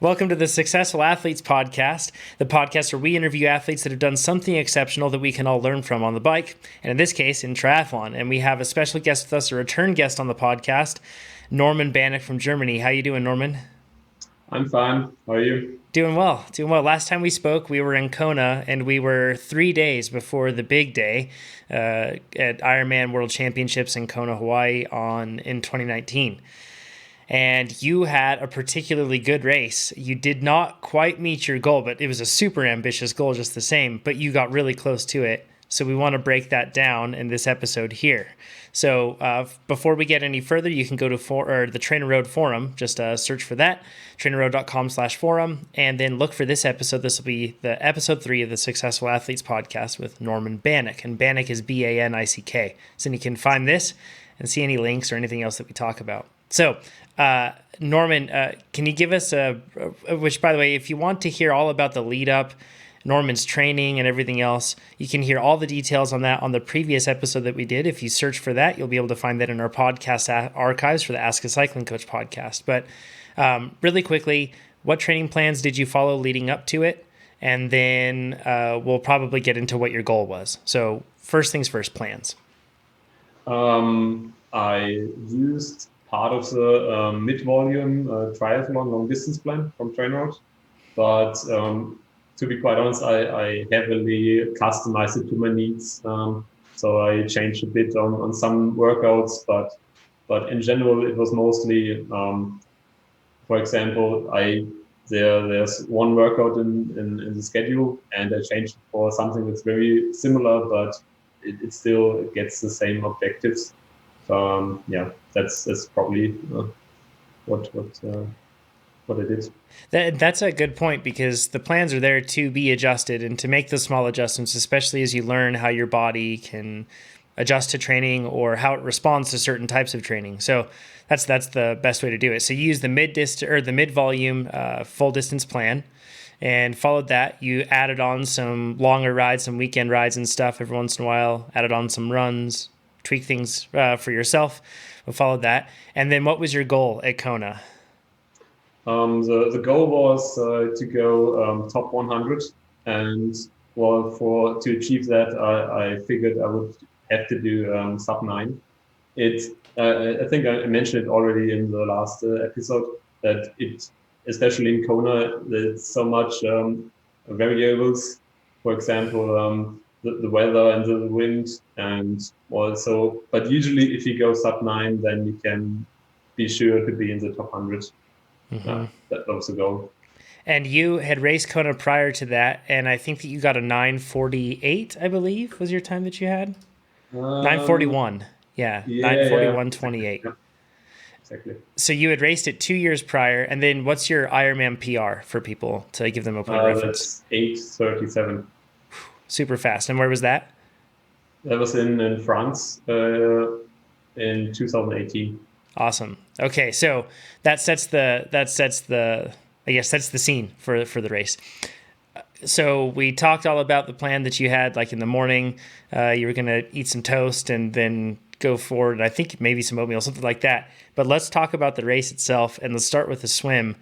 Welcome to the Successful Athletes Podcast, the podcast where we interview athletes that have done something exceptional that we can all learn from on the bike, and in this case, in triathlon. And we have a special guest with us, a return guest on the podcast, Norman Banick from Germany. How you doing, Norman? I'm fine. How are you? Doing well. Last time we spoke, we were in Kona, and we were 3 days before the big day at IRONMAN World Championships in Kona, Hawaii in 2019. And you had a particularly good race. You did not quite meet your goal, but it was a super ambitious goal just the same, but you got really close to it. So we want to break that down in this episode here. So before we get any further, you can go to the TrainerRoad forum. Just search for that, trainerroad.com/forum, and then look for this episode. This will be the episode 3 of the Successful Athletes Podcast with Norman Banick. And Banick is Banick. So you can find this and see any links or anything else that we talk about. So, Norman, can you give us which, by the way, if you want to hear all about the lead up, Norman's training and everything else, you can hear all the details on that on the previous episode that we did. If you search for that, you'll be able to find that in our podcast archives for the Ask a Cycling Coach podcast. But really quickly, what training plans did you follow leading up to it? And then we'll probably get into what your goal was. So first things first, plans. I used part of the mid-volume triathlon long-distance plan from TrainerRoad, but to be quite honest, I heavily customized it to my needs. So I changed a bit on some workouts, but in general, it was mostly, for example, there's one workout in the schedule, and I changed it for something that's very similar, but it still gets the same objectives. That's probably what I did. That's a good point, because the plans are there to be adjusted and to make the small adjustments, especially as you learn how your body can adjust to training or how it responds to certain types of training. So that's the best way to do it. So you use the mid-volume full distance plan and followed that. You added on some longer rides, some weekend rides and stuff every once in a while, added on some runs, tweak things for yourself. We followed that. And then what was your goal at Kona? The goal was to go top 100, and to achieve that, I figured I would have to do sub 9. I think I mentioned it already in the last episode that especially in Kona, there's so much variables. For example, the weather and the wind, and also, but usually if you go sub 9, then you can be sure to be in the top 100. Mm-hmm. That was the goal. And you had raced Kona prior to that, and I think that you got a 9:48, I believe, was your time that you had? 9:41. Yeah, 9:41.28. Yeah, exactly. So you had raced it 2 years prior, and then what's your Ironman PR for people to give them a point of reference? That's 8:37. Super fast. And where was that? That was in France in 2018. Awesome. Okay, so that sets the scene for the race. So we talked all about the plan that you had, like in the morning, you were going to eat some toast and then go forward. I think maybe some oatmeal, something like that. But let's talk about the race itself, and let's start with the swim,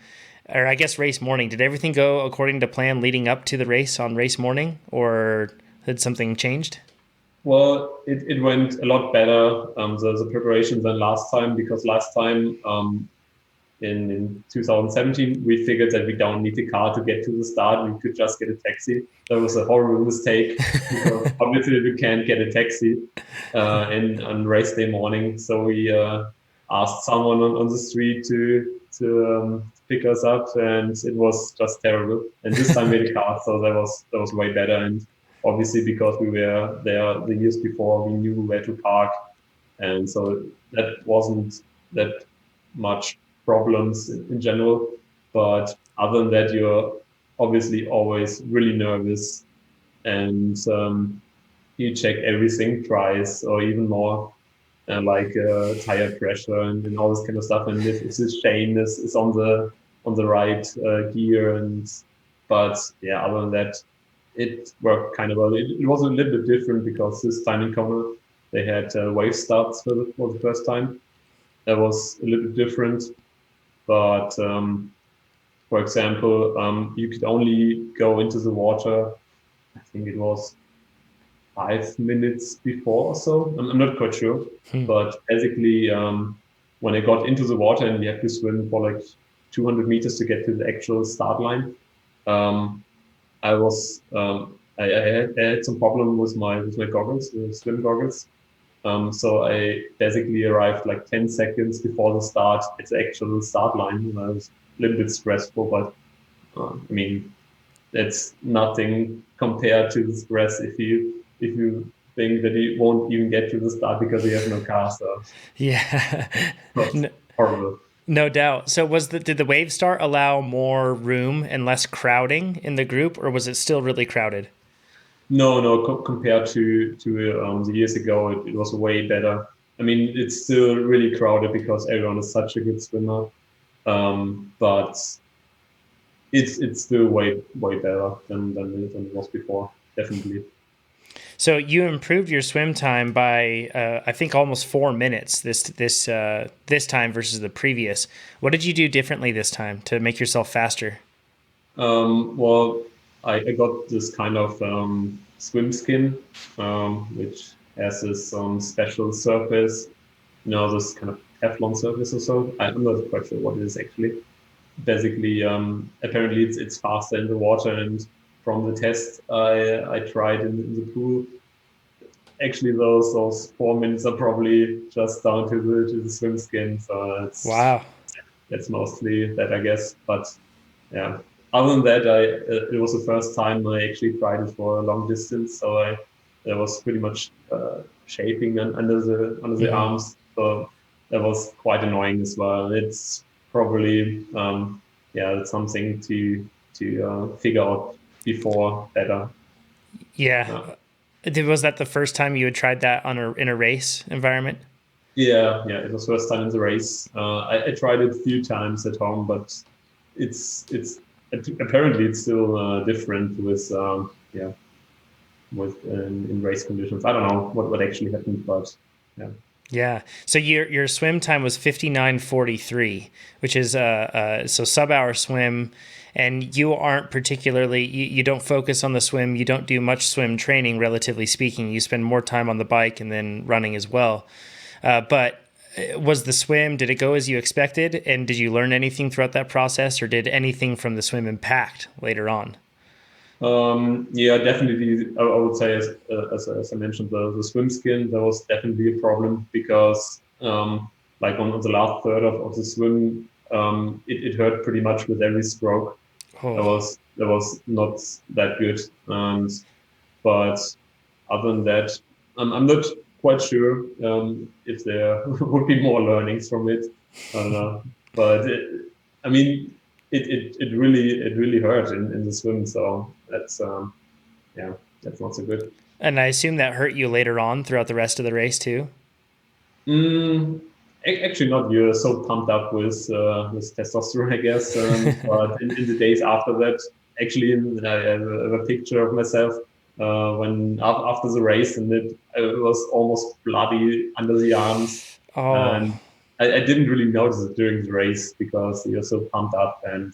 or I guess race morning. Did everything go according to plan leading up to the race on race morning, or had something changed? Well, it went a lot better, the preparation than last time, because last time in 2017, we figured that we don't need a car to get to the start. We could just get a taxi. That was a horrible mistake, because obviously we can't get a taxi on race day morning. So we asked someone on the street to pick us up, and it was just terrible. And this time we had a car, so that was way better. And obviously, because we were there the years before, we knew where to park, and so that wasn't that much problems in general. But other than that, you're obviously always really nervous, and you check everything twice or even more, like tire pressure and all this kind of stuff. And if this chain is on the right gear, but yeah, other than that, it worked kind of well. It was a little bit different because this time in Kona they had wave starts for the first time. That was a little bit different, but for example, you could only go into the water, I think it was 5 minutes before or so. I'm not quite sure, but basically, when I got into the water and you have to swim for like 200 meters to get to the actual start line, I was I had some problem with my goggles, the swim goggles. So I basically arrived like 10 seconds before the start at the actual start line, and I was a little bit stressful, but I mean, that's nothing compared to the stress if you think that you won't even get to the start because you have no car. So Yeah. that's horrible. No doubt. So did the wave start allow more room and less crowding in the group, or was it still really crowded? No, no, compared to the years ago, it was way better. I mean, it's still really crowded because everyone is such a good swimmer. But it's still way better than it was before, definitely. So you improved your swim time by I think almost 4 minutes this time versus the previous. What did you do differently this time to make yourself faster? Well, I got this kind of swim skin, which has this special surface, this kind of Teflon surface or so. I'm not quite sure what it is actually. Basically, apparently it's faster in the water, and from the test I tried in the pool, actually those 4 minutes are probably just down to the swim skin. So Wow. that's mostly that, I guess. But yeah, other than that, it was the first time I actually tried it for a long distance. So I was pretty much shaping under the arms. So that was quite annoying as well. It's probably it's something to figure out before better. Yeah. Was that the first time you had tried that in a race environment? Yeah, it was first time in the race. I tried it a few times at home, but it's apparently it's still different with in race conditions. I don't know what actually happened, but yeah. Yeah. So your swim time was 59:43, which is so sub-hour swim, and you aren't particularly you don't focus on the swim, you don't do much swim training relatively speaking. You spend more time on the bike and then running as well. But was the swim, did it go as you expected, and did you learn anything throughout that process, or did anything from the swim impact later on? Yeah, definitely. I would say, as I mentioned, the swim skin, that was definitely a problem because, like on the last third of the swim, it hurt pretty much with every stroke. That Oh. was not that good. And but other than that, I'm not quite sure if there would be more learnings from it. I don't know, but I mean, it really hurt in the swim, so yeah, that's not so good. And I assume that hurt you later on throughout the rest of the race too. Mm, Actually, not. You're so pumped up with testosterone, I guess. But in the days after that, actually, I have a picture of myself after the race, and it was almost bloody under the arms, Oh. and I didn't really notice it during the race because you're so pumped up and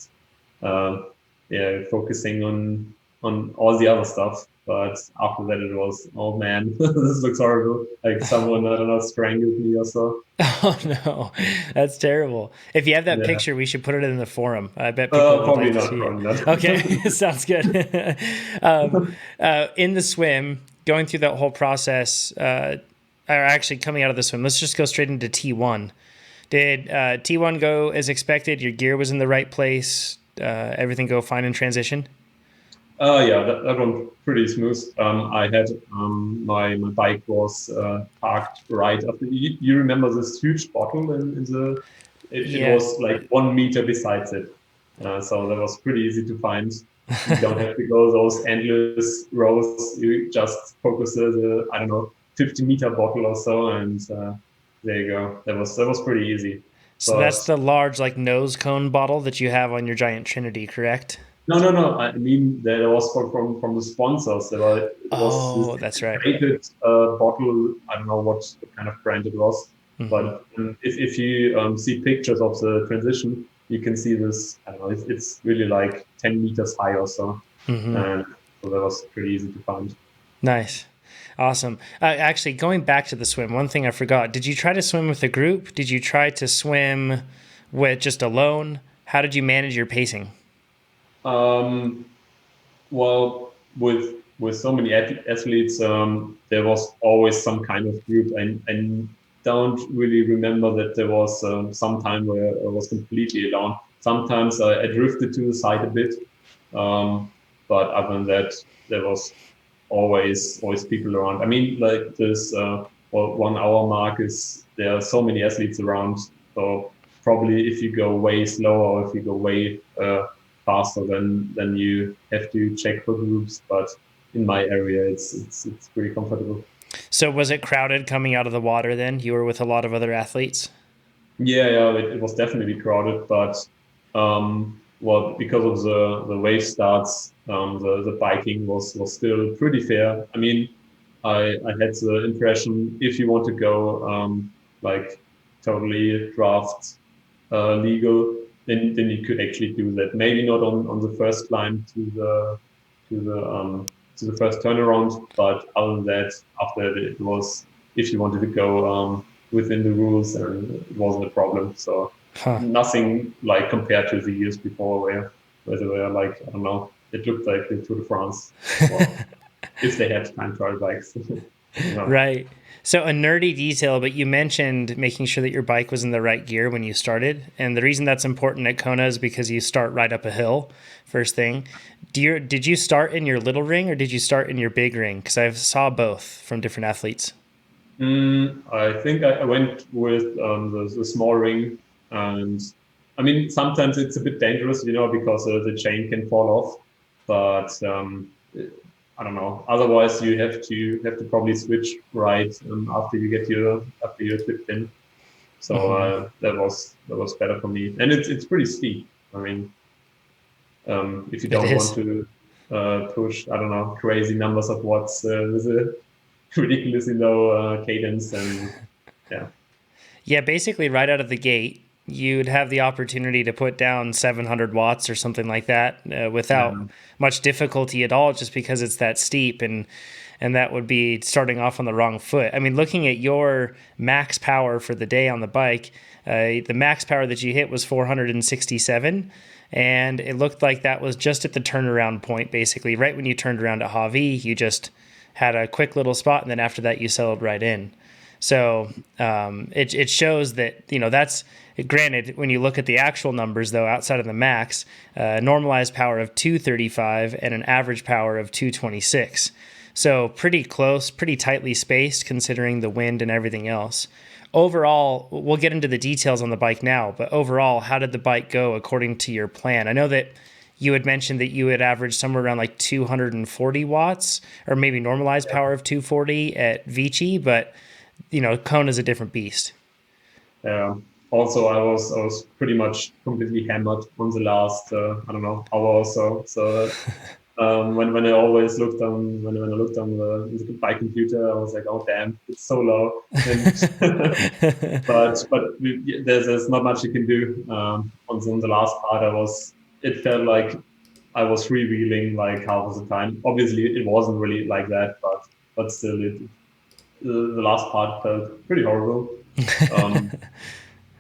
uh, yeah, focusing on all the other stuff. But after that, it was, oh man, this looks horrible. Like someone, I don't know, strangled me or so. Oh no, that's terrible. If you have that Yeah. picture, we should put it in the forum. I bet people would Probably like to not. see it. Probably not. Okay, sounds good. In the swim, going through that whole process, or actually coming out of the swim, let's just go straight into T1. Did T1 go as expected? Your gear was in the right place? Everything go fine in transition? Yeah, that one pretty smooth. I had my bike was parked right after. You remember this huge bottle in the? It Yeah. was like 1 meter besides it, so that was pretty easy to find. You don't have to go those endless rows. You just focus the I don't know 50-meter bottle or so, and there you go. That was pretty easy. So But that's the large like nose cone bottle that you have on your giant Trinity, correct? no, no, no. I mean, that was from the sponsors. It was this Oh, that's right. rated bottle. I don't know what kind of brand it was, Hmm. but if you see pictures of the transition, you can see this. I don't know. It's really like 10 meters high or so, Mm-hmm. and so that was pretty easy to find. Nice. Awesome. Actually, going back to the swim, one thing I forgot. Did you try to swim with a group? Did you try to swim with just alone? How did you manage your pacing? Um, well, with so many athletes, there was always some kind of group. I don't really remember that there was some time where I was completely alone. Sometimes I drifted to the side a bit, um, but other than that, there was always people around. I mean, like this 1 hour mark is there are so many athletes around, so probably if you go way slower or if you go way faster, then you have to check for groups. But in my area, it's pretty comfortable. So was it crowded coming out of the water then? You were with a lot of other athletes? Yeah, it was definitely crowded, but well, because of the wave starts, the biking was still pretty fair. I mean, I had the impression if you want to go like totally draft legal, then you could actually do that. Maybe not on the first climb to the first turnaround, but other than that, after that, it was if you wanted to go within the rules, and it wasn't a problem. So Huh. nothing like compared to the years before where they were like I don't know, it looked like the Tour de France. Well, if they had time trial bikes. Yeah. Right. So a nerdy detail, but you mentioned making sure that your bike was in the right gear when you started. And the reason that's important at Kona is because you start right up a hill, first thing. Did you start in your little ring or did you start in your big ring? Because I saw both from different athletes. I think I went with the small ring, and I mean sometimes it's a bit dangerous, because the chain can fall off. But I don't know. Otherwise, you have to probably switch right after you equipped in. So Mm-hmm. that was better for me, and it's pretty steep. I mean, if you It don't want is. to push, I don't know, crazy numbers of watts with a ridiculously low cadence, and yeah. Yeah, basically right out of the gate, you'd have the opportunity to put down 700 watts or something like that without Yeah. much difficulty at all, just because it's that steep, and that would be starting off on the wrong foot. I mean, looking at your max power for the day on the bike, the max power that you hit was 467. And it looked like that was just at the turnaround point, basically. Right when you turned around at Hawi, you just had a quick little spot, and then after that, you settled right in. So it shows that, that's granted, when you look at the actual numbers, though, outside of the max, normalized power of 235 and an average power of 226. So pretty close, pretty tightly spaced considering the wind and everything else. Overall, we'll get into the details on the bike now, but overall, how did the bike go according to your plan? I know that you had mentioned that you had averaged somewhere around like 240 watts or maybe normalized power of 240 at Vici, but Kona's a different beast. Also, I was pretty much completely hammered on the last I don't know hour or so. So when I always looked on when I looked on the bike computer, I was like, oh damn, it's so low. And but there's not much you can do. On the last part, it felt like I was freewheeling like half of the time. Obviously, it wasn't really like that, but still, the last part felt pretty horrible. Um,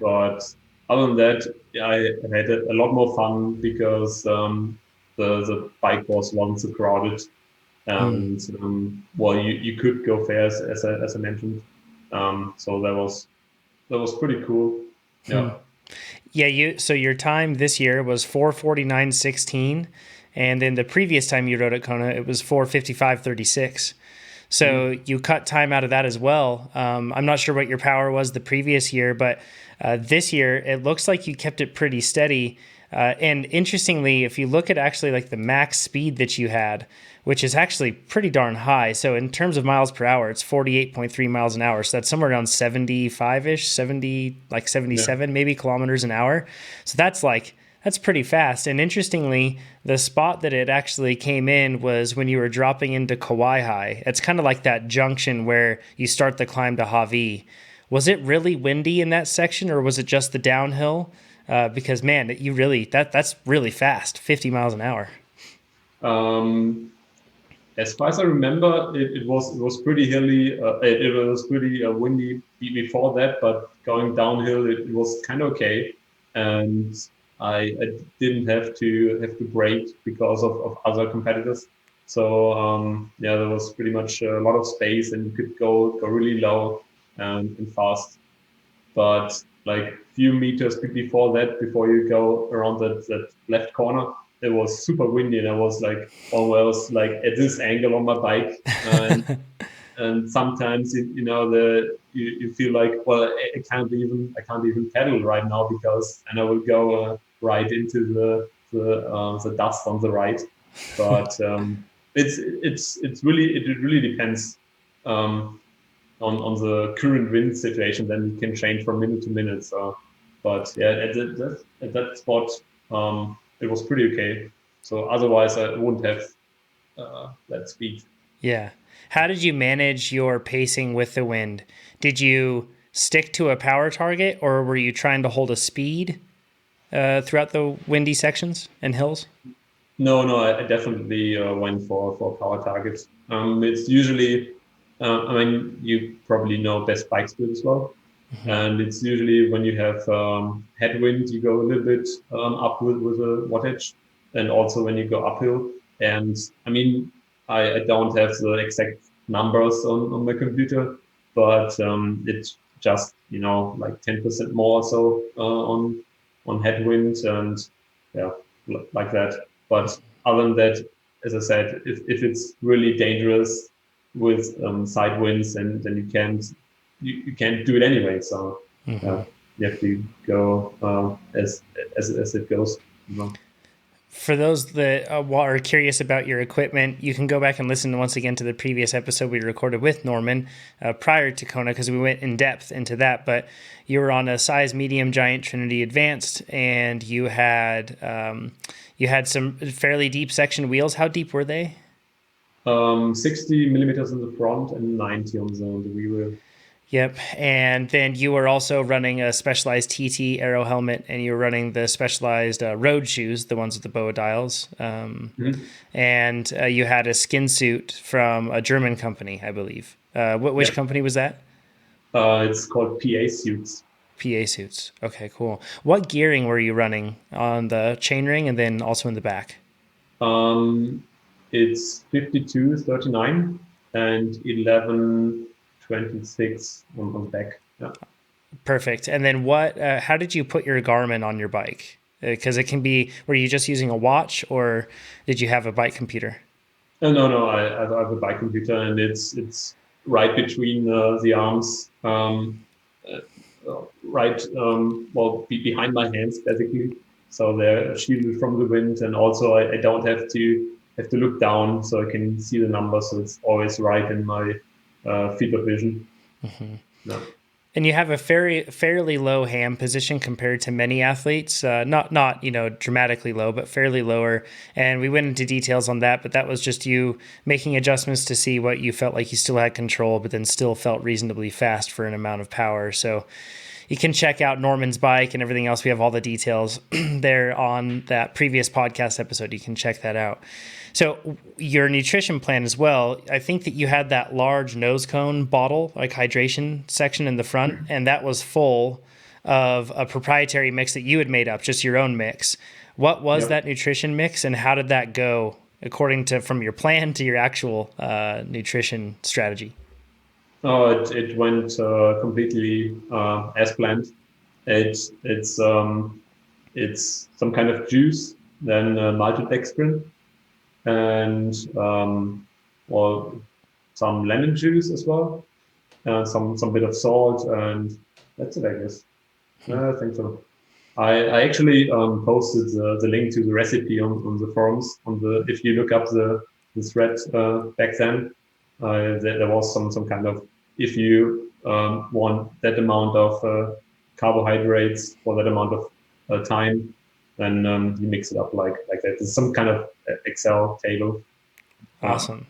but other than that, yeah, I had a lot more fun because the bike wasn't so crowded, Mm. and well, you could go fast as I mentioned. So that was pretty cool. Hmm. Yeah. Yeah, so your time this year was 4:49:16, and then the previous time you rode at Kona it was 4:55:36. So Mhm. you cut time out of that as well. I'm not sure what your power was the previous year, but this year it looks like you kept it pretty steady. And interestingly, if you look at actually like the max speed that you had, which is actually pretty darn high. So in terms of miles per hour, it's 48.3 miles an hour. So that's somewhere around 75-ish, 70, like Yeah. 77 maybe kilometers an hour. So that's pretty fast. And interestingly, the spot that it actually came in was when you were dropping into Kauai High. It's kind of like that junction where you start the climb to Hawi. Was it really windy in that section or was it just the downhill? because man, you really that's really fast, 50 miles an hour. Um, as far as I remember, it was pretty hilly. It was pretty windy before that, but going downhill, it was kind of okay, and I didn't have to brake because of other competitors. So yeah, there was pretty much a lot of space, and you could go really low and fast. But like few meters before that, before you go around that left corner, it was super windy, and I was like almost like at this angle on my bike, and sometimes you feel like, well, I can't even pedal right now, because and I will go right into the dust on the right. But it really depends. Um, on the current wind situation, then you can change from minute to minute. So, but yeah, at that spot, it was pretty okay. So otherwise, I wouldn't have that speed. Yeah. How did you manage your pacing with the wind? Did you stick to a power target, or were you trying to hold a speed throughout the windy sections and hills? No, no, I definitely went for power targets. It's usually, I mean, you probably know best bike split as well. And it's usually when you have headwind, you go a little bit up with the wattage, and also when you go uphill. And I mean, I don't have the exact numbers on my computer, but it's just like 10% more or so on headwind, and yeah, like that. But other than that, as I said, if it's really dangerous with side winds, and then you can't do it anyway. So you have to go as it goes. For those that are curious about your equipment, you can go back and listen once again to the previous episode we recorded with Norman prior to Kona, because we went in depth into that. But you were on a size medium giant Trinity Advanced, and you had some fairly deep section wheels. How deep were they? 60 millimeters in the front and 90 on the rear wheel. Yep. And then you were also running a specialized TT aero helmet, and you were running the specialized road shoes, the ones with the boa dials. And you had a skin suit from a German company, I believe. Which Yeah, company was that? it's called PA suits. PA suits. Okay, cool. What gearing were you running on the chainring and then also in the back? Um, it's 52-39 and 11-26 on the back. Yeah. Perfect. And then what? How did you put your Garmin on your bike? Because it can be, were you just using a watch, or did you have a bike computer? No, no, I have a bike computer, and it's right between the arms, uh, right, well, behind my hands basically. So they're shielded from the wind, and also I don't have to look down, so I can see the numbers. So it's always right in my field of vision. No. And you have a fairly low ham position compared to many athletes. Not dramatically low, but fairly lower. And we went into details on that, but that was just you making adjustments to see what you felt like you still had control, but then still felt reasonably fast for an amount of power. So you can check out Norman's bike and everything else. We have all the details there on that previous podcast episode. You can check that out. So your nutrition plan as well, I think that you had that large nose cone bottle, like hydration section in the front, and that was full of a proprietary mix that you had made up, just your own mix. What was Yep. that nutrition mix, and how did that go according to from your plan to your actual nutrition strategy? Oh, it went completely as planned. It's some kind of juice, then maltodextrin, and well, some lemon juice as well, some bit of salt, and that's it, I guess. I think so. I actually posted the link to the recipe on the forums. If you look up the thread back then, there was some kind of, if you want that amount of carbohydrates for that amount of time, then you mix it up like that. It's some kind of Excel table. Uh, Awesome.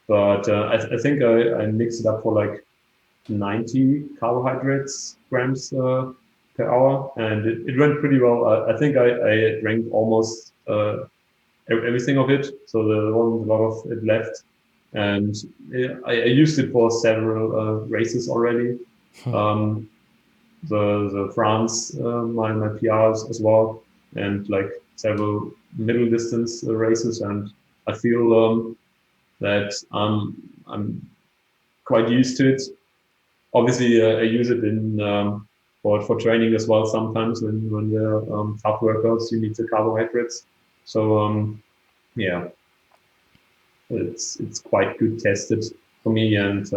but I think I mixed it up for like 90 carbohydrates grams per hour, and it went pretty well. I think I drank almost everything of it, so there wasn't a lot of it left, and I used it for several races already. Um, the France, my PRs as well, and like several middle distance races, and I feel that I'm quite used to it. Obviously, I use it in for training as well. Sometimes when they're tough workouts, you need the carbohydrates. So yeah, it's quite good tested for me and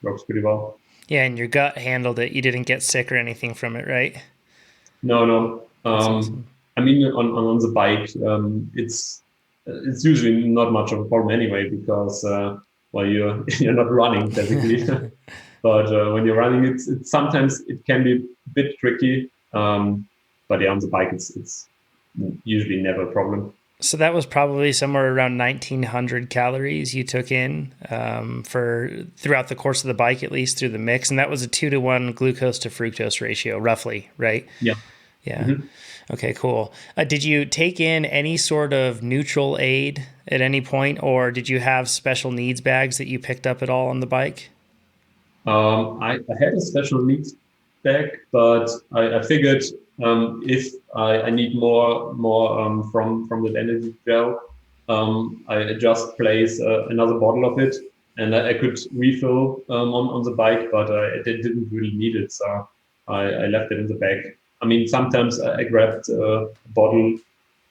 works pretty well. Yeah, and your gut handled it. You didn't get sick or anything from it, right? No, no. That's awesome. I mean, on the bike, it's usually not much of a problem anyway because well, you're you're not running basically. But when you're running, it's sometimes it can be a bit tricky. But yeah, on the bike, it's usually never a problem. So that was probably somewhere around 1,900 calories you took in for throughout the course of the bike, at least through the mix, and that was a 2-to-1 glucose to fructose ratio, roughly, right? Yeah. Yeah. Mm-hmm. Okay, cool. Did you take in any sort of neutral aid at any point, or did you have special needs bags that you picked up at all on the bike? I had a special needs bag, but I figured if I need more from the energy gel, I just place another bottle of it, and I could refill on the bike, but I didn't really need it, so I left it in the bag. I mean, sometimes I grabbed a bottle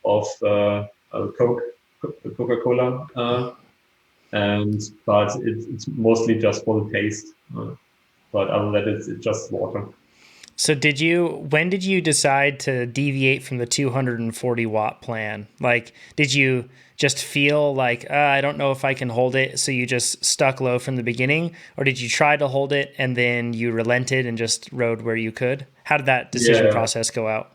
of Coke, Coca-Cola, and but it's mostly just for the taste. But other than that, it's just water. So when did you decide to deviate from the 240-watt plan? Like, did you just feel like, I don't know if I can hold it, so you just stuck low from the beginning? Or did you try to hold it and then you relented and just rode where you could? How did that decision Yeah, process go out?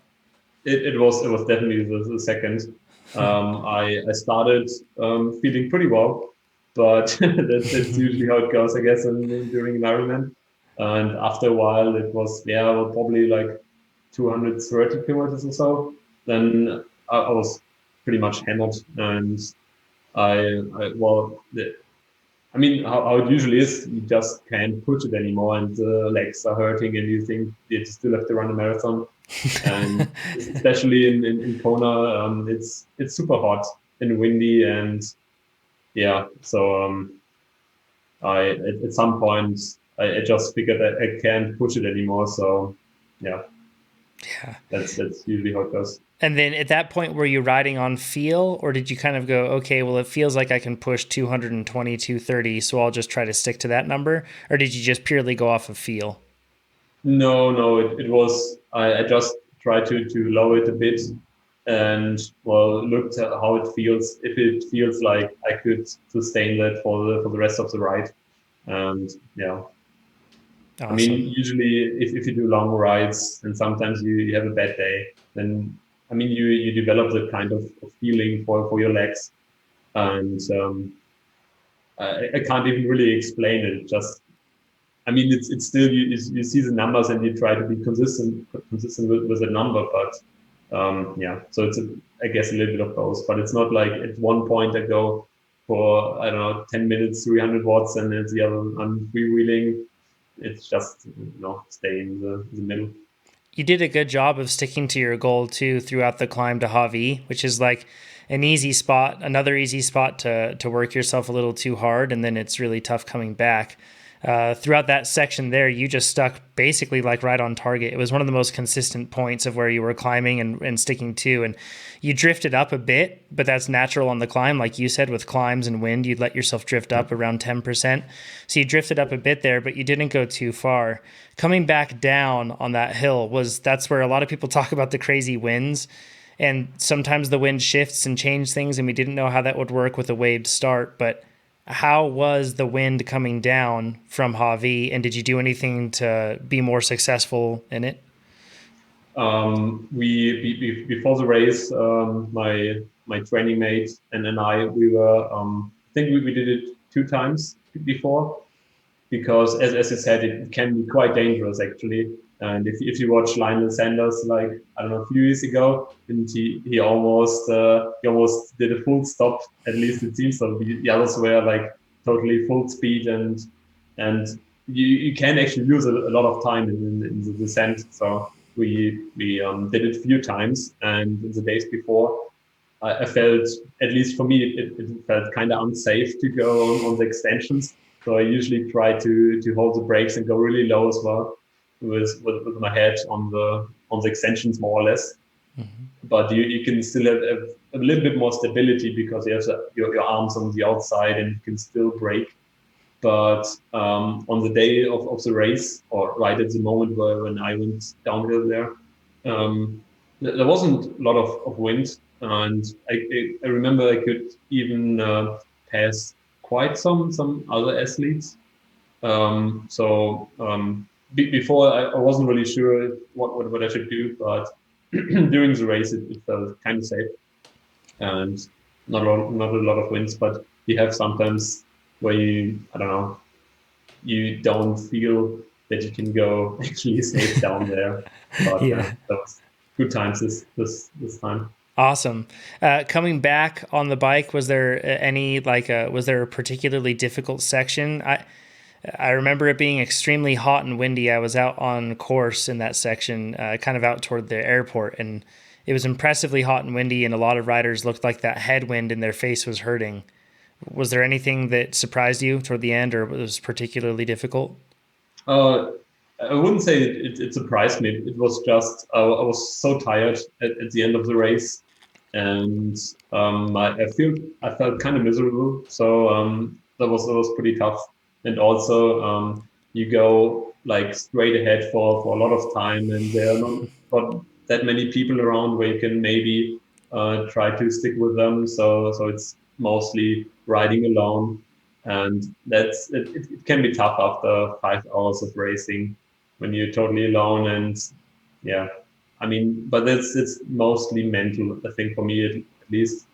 it was definitely the second. I started feeling pretty well, but that's usually how it goes, I guess, during an Ironman. And after a while, it was well, probably like 230 kilometers or so. Then I was pretty much hammered, and well, I mean, how it usually is, you just can't push it anymore, and the legs are hurting, and you think you still have to run a marathon. And especially in Kona, it's super hot and windy, and yeah, so at some point I just figured that I can't push it anymore. So yeah, Yeah. that's usually how it goes. And then at that point, were you riding on feel, or did you kind of go, okay, well, it feels like I can push 220, 230, so I'll just try to stick to that number? Or did you just purely go off of feel? No, no, it was I just tried to lower it a bit and well looked at how it feels. If it feels like I could sustain that for the rest of the ride, and yeah, I mean Awesome. usually if you do long rides and sometimes you have a bad day, then I mean you develop the kind of feeling for your legs, and I can't even really explain it. Just I mean, it's still you see the numbers and you try to be consistent with the number, but yeah. So it's I guess a little bit of both, but it's not like at one point I go for I don't know 10 minutes 300 watts and at the other I'm freewheeling. It's just stay in the middle. You did a good job of sticking to your goal too throughout the climb to Hawi, which is like an easy spot, another easy spot to work yourself a little too hard, and then it's really tough coming back. Throughout that section there, you just stuck basically like right on target. It was one of the most consistent points of where you were climbing and sticking to. And you drifted up a bit, but that's natural on the climb. Like you said, with climbs and wind, you'd let yourself drift up around 10%. So you drifted up a bit there, but you didn't go too far. Coming back down on that hill that's where a lot of people talk about the crazy winds. And sometimes the wind shifts and changes things, and we didn't know how that would work with a waved start. But how was the wind coming down from Hawi, and did you do anything to be more successful in it? Before the race, my training mate and I we were I think we did it 2 times before because as you said it can be quite dangerous actually. And if you watch Lionel Sanders, like I don't know, a few years ago, and he almost did a full stop. At least it seems so. The others were like totally full speed, and you can actually lose a lot of time in the descent. So we did it a few times, and in the days before, I felt, at least for me, it felt kind of unsafe to go on the extensions. So I usually try to hold the brakes and go really low as well, with my head on the extensions more or less. But you can still have a little bit more stability because you have your arms on the outside and you can still brake. But on the day of the race, or right at the moment when I went downhill there, there wasn't a lot of wind, and I remember I could even pass quite some other athletes. Before I wasn't really sure what I should do, but during the race it felt kind of safe and not a lot of winds, but you have sometimes where you, I don't know, you don't feel that you can go actually safe down there. But Yeah. that was good times this time. Awesome. Coming back on the bike, was there was there a particularly difficult section? I remember it being extremely hot and windy. I was out on course in that section, kind of out toward the airport, and it was impressively hot and windy, and a lot of riders looked like that headwind in their face was hurting. Was there anything that surprised you toward the end, or was particularly difficult? Uh, I wouldn't say it surprised me. It was just I was so tired at the end of the race, and I felt kind of miserable. So that was pretty tough. And also you go like straight ahead for a lot of time, and there are not that many people around where you can maybe try to stick with them. So it's mostly riding alone, and it can be tough after 5 hours of racing when you're totally alone. And yeah, I mean, but it's mostly mental, I think, for me at least,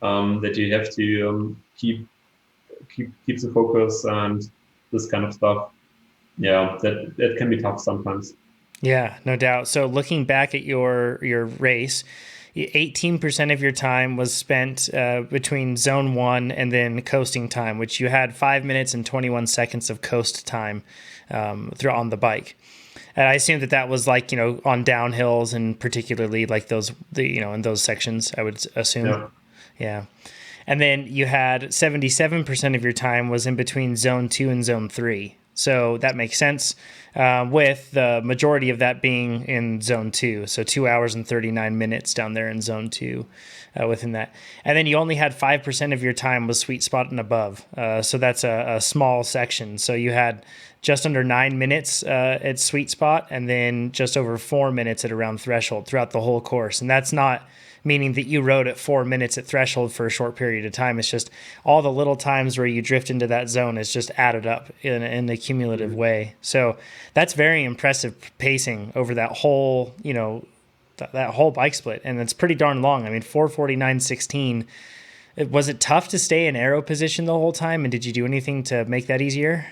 that you have to keep the focus and this kind of stuff. Yeah, that can be tough sometimes. Yeah, no doubt. So looking back at your race, 18% of your time was spent between zone one and then coasting time, which you had 5 minutes and 21 seconds of coast time through on the bike. And I assume that that was like, on downhills and particularly like in those sections, I would assume. Yeah. Yeah. And then you had 77% of your time was in between zone two and zone three. So that makes sense, with the majority of that being in zone two. So 2 hours and 39 minutes down there in zone two within that. And then you only had 5% of your time was sweet spot and above. So that's a small section. So you had just under 9 minutes at sweet spot, and then just over 4 minutes at around threshold throughout the whole course. And that's not meaning that you rode at 4 minutes at threshold for a short period of time. It's just all the little times where you drift into that zone is just added up in a cumulative way. So that's very impressive pacing over that whole, that whole bike split. And it's pretty darn long. I mean, 4:49:16. Was it tough to stay in aero position the whole time? And did you do anything to make that easier?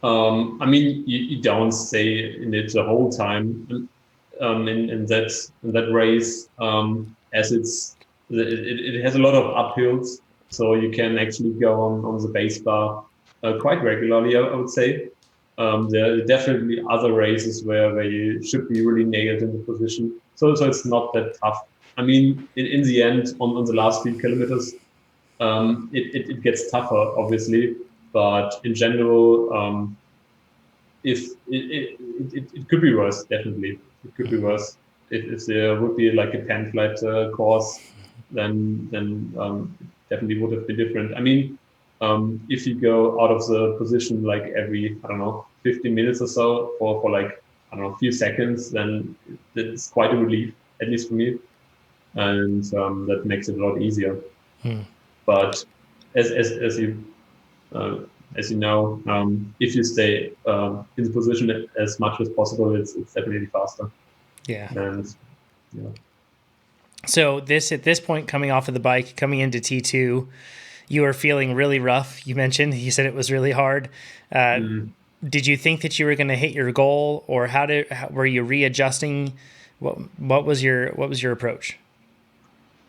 I mean, you don't stay in it the whole time. In that race, as it has a lot of uphills, so you can actually go on the base bar quite regularly, I would say. There are definitely other races where you should be really nailed in the position, so it's not that tough. I mean, in the end, on the last few kilometers, it gets tougher, obviously, but in general, if it could be worse, definitely. It could be worse. If there would be like a pan flat course, then definitely would have been different. I mean, if you go out of the position like every, I don't know, 15 minutes or so for like, I don't know, a few seconds, then it's quite a relief, at least for me, and that makes it a lot easier. But as you uh, as you know, if you stay in the position as much as possible, it's definitely faster. Yeah. And yeah. So at this point, coming off of the bike, coming into T2, you were feeling really rough. You said it was really hard. Mm. did you think that you were going to hit your goal, or were you readjusting? What was your approach?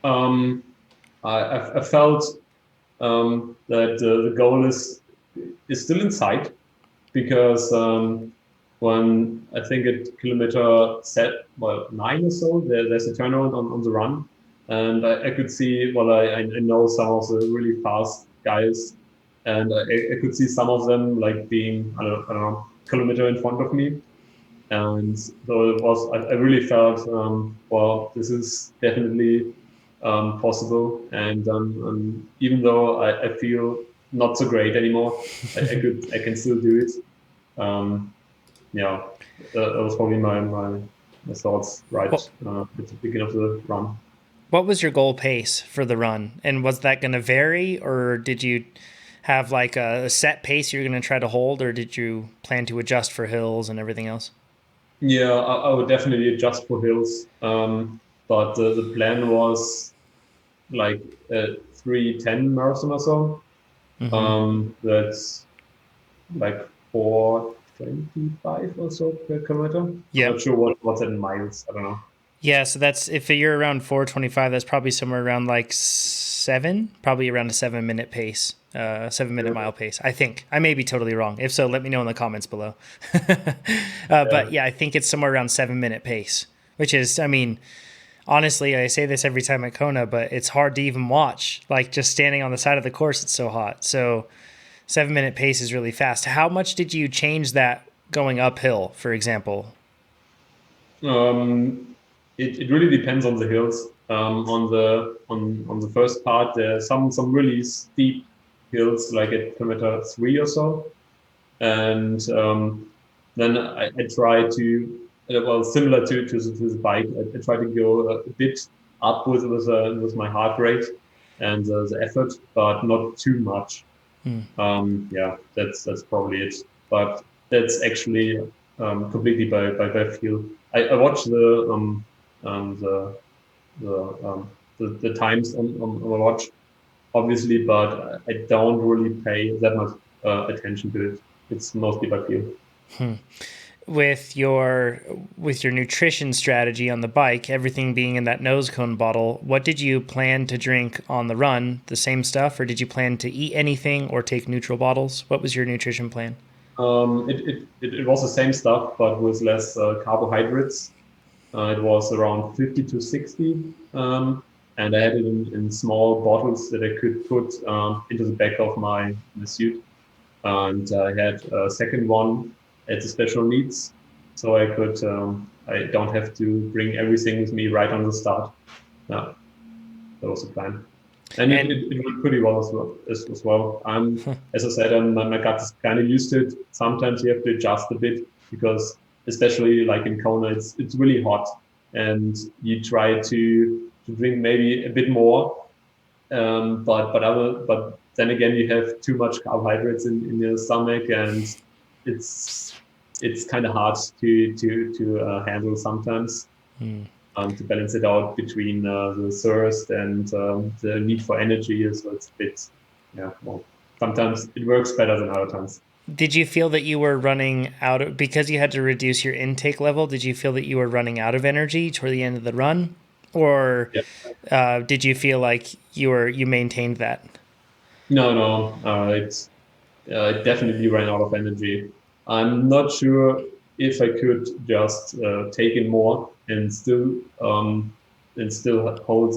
Um, I felt that the goal is still in sight because when I think at kilometer set, well, 9 or so, there's a turnaround on the run. And I could see, well, I know some of the really fast guys, and I could see some of them like being, I don't know, kilometer in front of me. And so it was, I really felt, well, this is definitely possible. And even though I feel not so great anymore, I can still do it. Um, yeah, that was probably my thoughts right What at the beginning of the run. what was your goal pace for the run, and was that going to vary, or did you have like a set pace you're going to try to hold, or did you plan to adjust for hills and everything else? Yeah, I would definitely adjust for hills. But the plan was like a 3:10 marathon or so. Mm-hmm. That's like 4:25 or so per kilometer. I'm Yep. not sure what's that in miles. I don't know. Yeah, so that's if you're around 4:25, that's probably somewhere around like probably around a 7 minute pace, 7 minute Yeah. mile pace. I think I may be totally wrong. If so, let me know in the comments below. Yeah. But yeah, I think it's somewhere around 7 minute pace, which is, I mean, honestly, I say this every time at Kona, but it's hard to even watch. Like just standing on the side of the course, it's so hot. So 7 minute pace is really fast. How much did you change that going uphill, for example? It really depends on the hills. On the first part, there are some really steep hills, like at kilometer 3 or so, and then I try to well, similar to the bike, I try to go a bit up with my heart rate and the effort, but not too much. Hmm. Yeah, that's probably it. But that's actually completely by feel. I watch um, the the times on my watch, obviously, but I don't really pay that much attention to it. It's mostly by feel. with your with your nutrition strategy on the bike, everything being in that nose cone bottle, what did you plan to drink on the run? The same stuff, or did you plan to eat anything or take neutral bottles? What was your nutrition plan? It was the same stuff, but with less carbohydrates. It was around 50 to 60. And I had it in small bottles that I could put into the back of my suit. And I had a second one at the special needs. So I don't have to bring everything with me right on the start. Yeah, that was the plan. And And it went pretty well as well. As I said, my gut is kind of used to it. Sometimes you have to adjust a bit because, especially like in Kona, it's really hot, and you try to drink maybe a bit more, but then again, you have too much carbohydrates in your stomach, and it's it's kind of hard to handle sometimes to balance it out between the thirst and the need for energy. So it's a bit, yeah, well, sometimes it works better than other times. did you feel that you were running out of, because you had to reduce your intake level? Did you feel that you were running out of energy toward the end of the run, or Yeah. did you feel like you maintained that? No, it definitely ran out of energy. I'm not sure if I could just take in more and still hold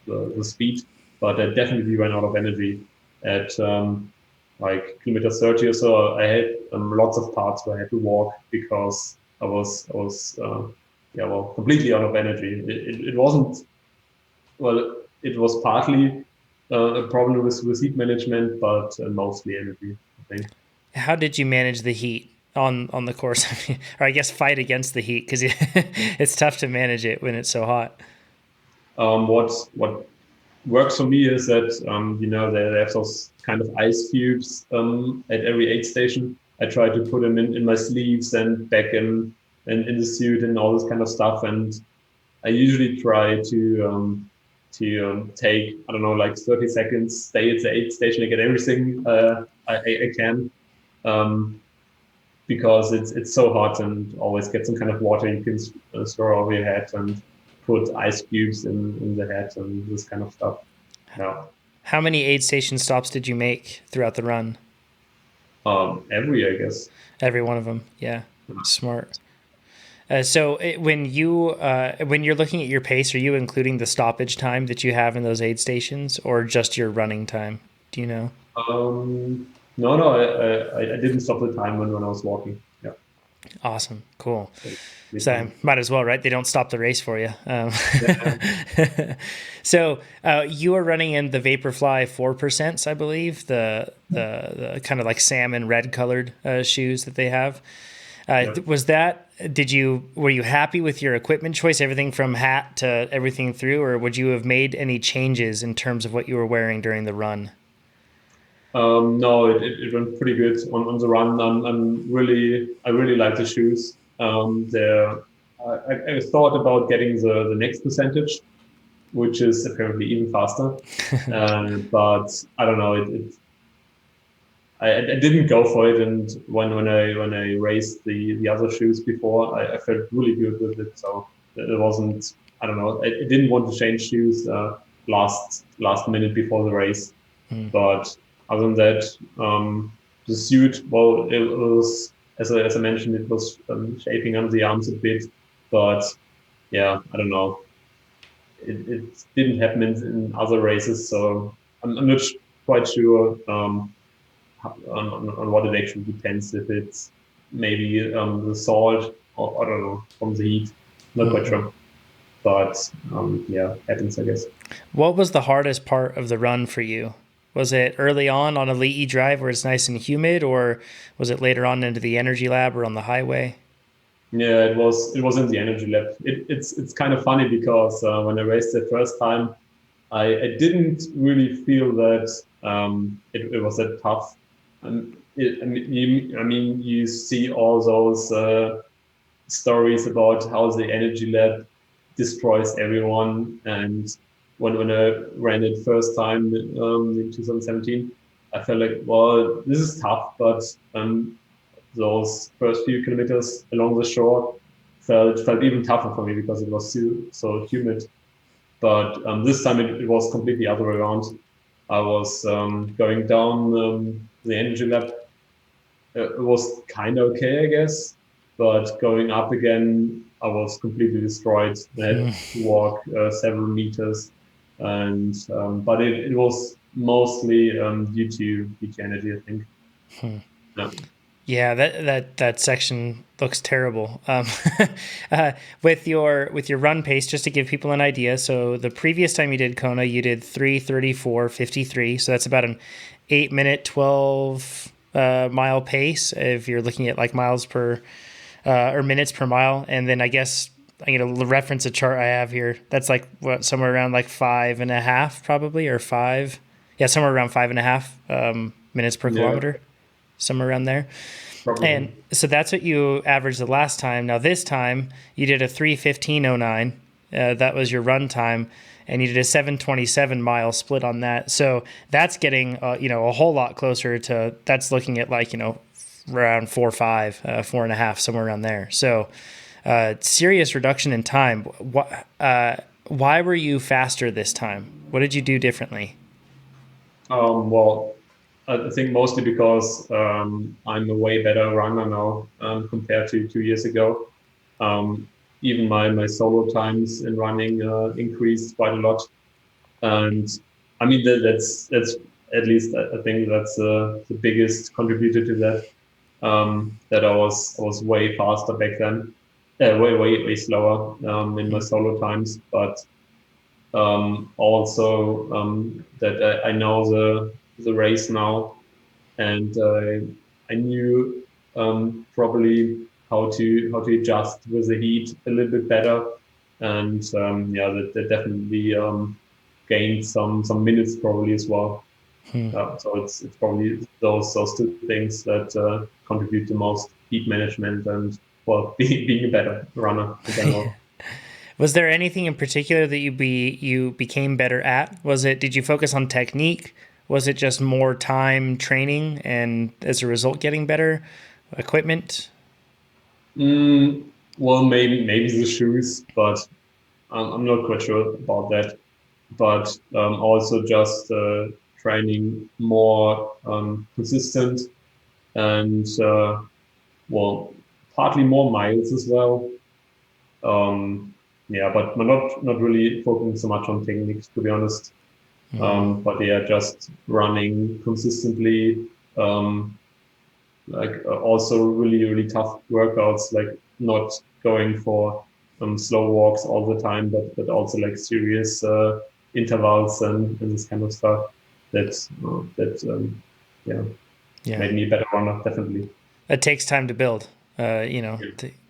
the speed, but I definitely ran out of energy at like kilometer 30 or so. I had lots of parts where I had to walk because I was yeah, well, completely out of energy. It wasn't, well, it was partly a problem with heat management, but mostly energy, I think. How did you manage the heat on the course? Or I guess fight against the heat, because it's tough to manage it when it's so hot. What works for me is that they have those kind of ice cubes at every aid station. I try to put them in my sleeves and back in the suit and all this kind of stuff. And I usually try to take, I don't know, like 30 seconds, stay at the aid station and get everything I can. because it's so hot, and always get some kind of water you can throw over your head, and put ice cubes in the head and this kind of stuff. Yeah. How many aid station stops did you make throughout the run? Every, I guess. Every one of them. Yeah. Smart. When you're looking at your pace, are you including the stoppage time that you have in those aid stations, or just your running time? Do you know? No, no, I didn't stop the time when I was walking. Yeah. Awesome. Cool. With So time. might as well, right? They don't stop the race for you. Yeah. So you are running in the Vaporfly 4%, I believe, the kind of like salmon red colored shoes that they have. Yeah. Were you happy with your equipment choice, everything from hat to everything through, or would you have made any changes in terms of what you were wearing during the run? No, it went pretty good on the run. I really like the shoes. I thought about getting the next percentage, which is apparently even faster. But I don't know. I didn't go for it, and when I raced the other shoes before, I felt really good with it. So it wasn't. I don't know. I didn't want to change shoes last minute before the race. But other than that, the suit, well, it was, as I mentioned, it was shaping under the arms a bit. But yeah, I don't know. It didn't happen in other races, so I'm not quite sure on what it actually depends. If it's maybe the salt, or I don't know, from the heat. Not quite sure. But yeah, happens, I guess. What was the hardest part of the run for you? Was it early on a Leahy drive where it's nice and humid, or was it later on into the energy lab or on the highway? Yeah, it was in the energy lab. It's kind of funny because when I raced the first time, I didn't really feel that it was that tough. I mean, you see all those stories about how the energy lab destroys everyone. And when I ran it first time in 2017, I felt like, well, this is tough, but those first few kilometers along the shore felt even tougher for me because it was so humid. But this time it was completely the other way around. I was going down the energy lab. It was kind of okay, I guess. But going up again, I was completely destroyed. I had to walk several meters, and but it was mostly due to energy, I think. Yeah. Yeah, that section looks terrible. With your run pace, just to give people an idea. So the previous time you did Kona, you did 3:34:53. So that's about an 8-minute 12 mile pace if you're looking at like miles per or minutes per mile. And then I guess I'm gonna reference a chart I have here. That's like what, somewhere around like 5.5 probably, or five. Yeah, somewhere around 5.5 minutes per kilometer, somewhere around there. Probably. And so that's what you averaged the last time. Now this time you did a 3:15:09. That was your run time, and you did a 7:27 mile split on that. So that's getting a whole lot closer to. That's looking at like around 4.5, 4.5, somewhere around there. So serious reduction in time. Why were you faster this time? What did you do differently? Well, I think mostly because I'm a way better runner now compared to 2 years ago. Even my solo times in running increased quite a lot, and I mean that's at least I think that's the biggest contributor to that. That I was way faster back then, way slower in my solo times, but also that I know the race now, and I knew probably how to adjust with the heat a little bit better, and yeah, that definitely gained some minutes probably as well. So it's probably those two things that contribute to most heat management and well being a better runner in general. Was there anything in particular that you became better at? Did you focus on technique? Was it just more time training and as a result getting better? equipment? Well, maybe the shoes, but I'm not quite sure about that. But also just training more consistent and well, partly more miles as well. Yeah, but we're not really focusing so much on techniques, to be honest. But yeah, just running consistently. Also really tough workouts, like not going for slow walks all the time, but also like serious intervals and this kind of stuff. That yeah, Yeah. made me a better runner, definitely. It takes time to build.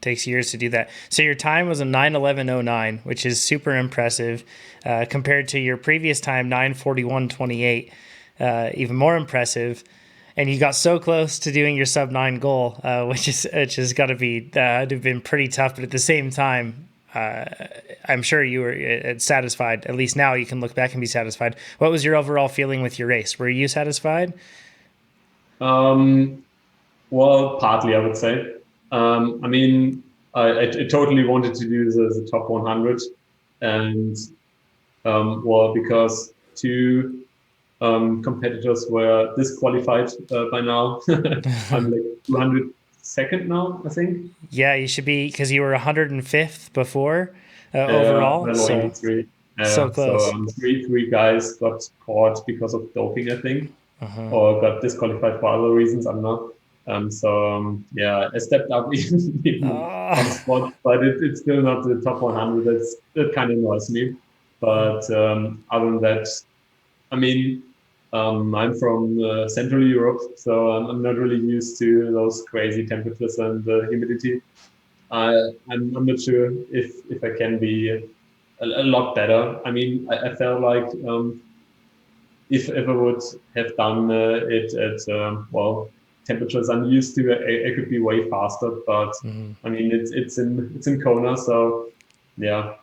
Takes years to do that. So your time was a 9:11:09, which is super impressive compared to your previous time, 9:41:28. Even more impressive. And you got so close to doing your sub 9 goal, which is got to be have been pretty tough. But at the same time, I'm sure you were satisfied. At least now you can look back and be satisfied. What was your overall feeling with your race? Were you satisfied? Um, well, partly I would say. I mean, I totally wanted to do the top 100, and well, because two competitors were disqualified by now. I'm like 202nd now, I think. Yeah, you should be because you were 105th before overall. Then So 83. so So close. three guys got caught because of doping, I think, Uh-huh. or got disqualified for other reasons. I'm not. Yeah, I stepped up even one Ah. spot, but it's still not the top 100. That kind of annoys me. But other than that, I mean, I'm from Central Europe, so I'm not really used to those crazy temperatures and humidity. I'm not sure if I can be a lot better. I mean, I felt like if I would have done it at well temperatures I'm used to, I could be way faster. But I mean, it's in Kona, so yeah.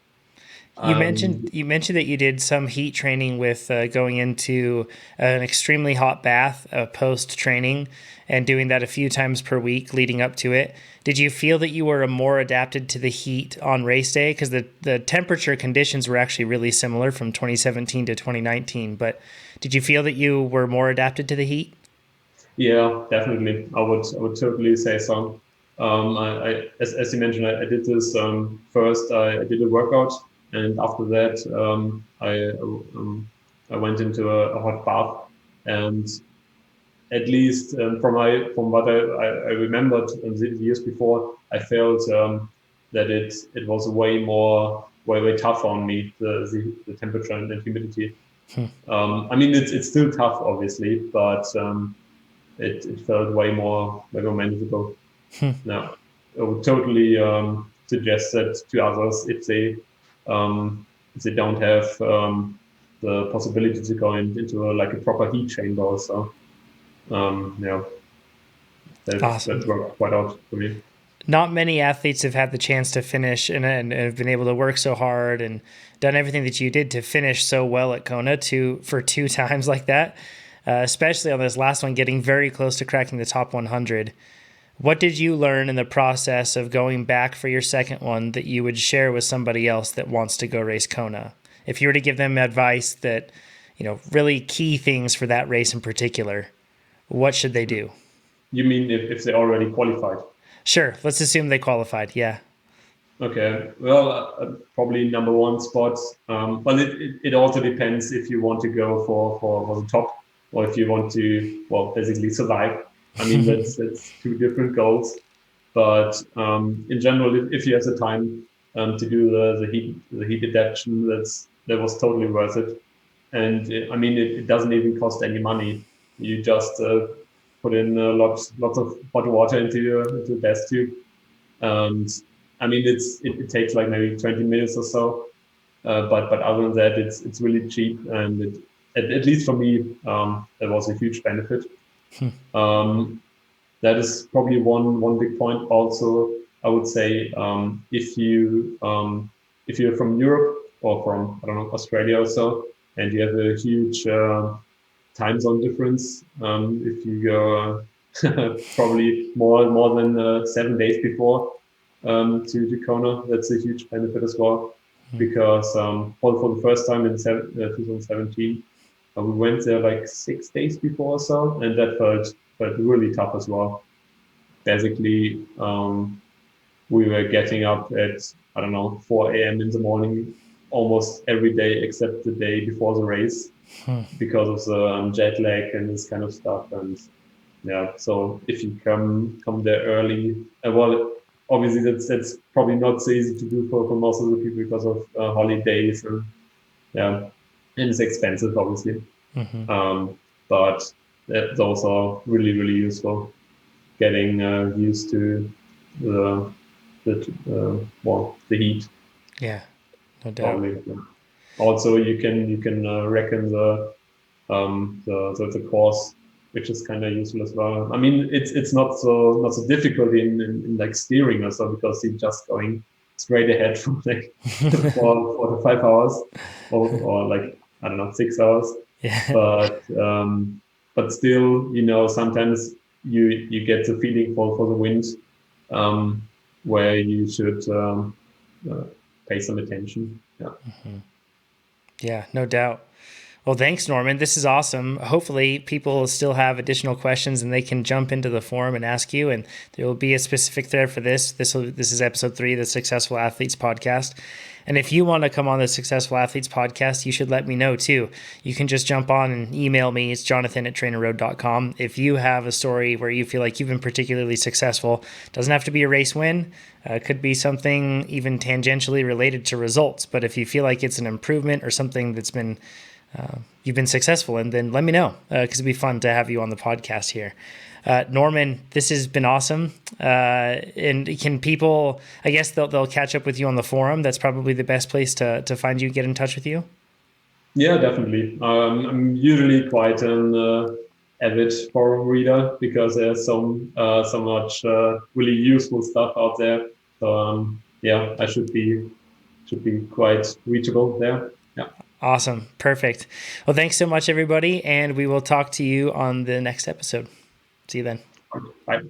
You mentioned that you did some heat training with going into an extremely hot bath post training and doing that a few times per week leading up to it. Did you feel that you were more adapted to the heat on race day? Because the temperature conditions were actually really similar from 2017 to 2019. But did you feel that you were more adapted to the heat? Yeah, definitely. I would totally say so. As you mentioned, I did this first. I did a workout, and after that, I went into a hot bath. And at least from what I remembered in the years before, I felt that it was way tougher on me the temperature and humidity. I mean, it's still tough, obviously, but it felt way more manageable. Now, I would totally suggest that to others if they don't have the possibility to go into like a proper heat chamber also. Yeah, that Awesome. worked quite out for me. Not many athletes have had the chance to finish and have been able to work so hard and done everything that you did to finish so well at Kona for two times like that, especially on this last one, getting very close to cracking the top 100. What did you learn in the process of going back for your second one that you would share with somebody else that wants to go race Kona? If you were to give them advice that, really key things for that race in particular, what should they do? You mean if they already qualified? Sure, let's assume they qualified. Yeah. Okay, well, probably number one spot. But it also depends if you want to go for the top or if you want to, well, basically survive. I mean, that's two different goals. But in general, if you have the time to do the heat adaptation, that was totally worth it. And I mean, it doesn't even cost any money. You just put in lots of hot water into the test tube, and I mean, it takes like maybe 20 minutes or so. But other than that, it's really cheap, and at least for me, that was a huge benefit. Um, that is probably one big point. Also, I would say if you're from Europe or from, I don't know, Australia or so, and you have a huge time zone difference, if you go probably more than 7 days before to Kona. That's a huge benefit as well, because for the first time in 2017, we went there like 6 days before or so, and that felt really tough as well. Basically, we were getting up at, I don't know, 4 a.m. in the morning almost every day except the day before the race, because of the jet lag and this kind of stuff. And yeah, so if you come there early, well, obviously that's probably not so easy to do for most of the people because of holidays, and yeah, and it's expensive, obviously. But those are really useful. Getting used to the the heat, Yeah, no doubt. probably. Yeah. Also, you can reckon the course, which is kind of useful as well. I mean, it's not so difficult in like steering or so, because you're just going straight ahead for like 4 to 5 hours, or like, I don't know, 6 hours. Yeah. But still, sometimes you get the feeling for the wind, um, where you should uh, pay some attention. Yeah. Yeah, no doubt. Well, thanks, Norman. This is awesome. Hopefully, people still have additional questions and they can jump into the forum and ask you. And there will be a specific thread for this. This is episode 3 of the Successful Athletes podcast. And if you want to come on the Successful Athletes podcast, you should let me know too. You can just jump on and email me. It's jonathan@trainerroad.com. If you have a story where you feel like you've been particularly successful, doesn't have to be a race win. Could be something even tangentially related to results. But if you feel like it's an improvement or something that's been you've been successful in, then let me know, because it'd be fun to have you on the podcast here. Norman, this has been awesome. And can people, I guess they'll catch up with you on the forum. That's probably the best place to find you, get in touch with you. Yeah, definitely. I'm usually quite an avid forum reader, because there's so much really useful stuff out there. So yeah, I should be quite reachable there. Yeah. Awesome. Perfect. Well, thanks so much, everybody. And we will talk to you on the next episode. See you then. Bye.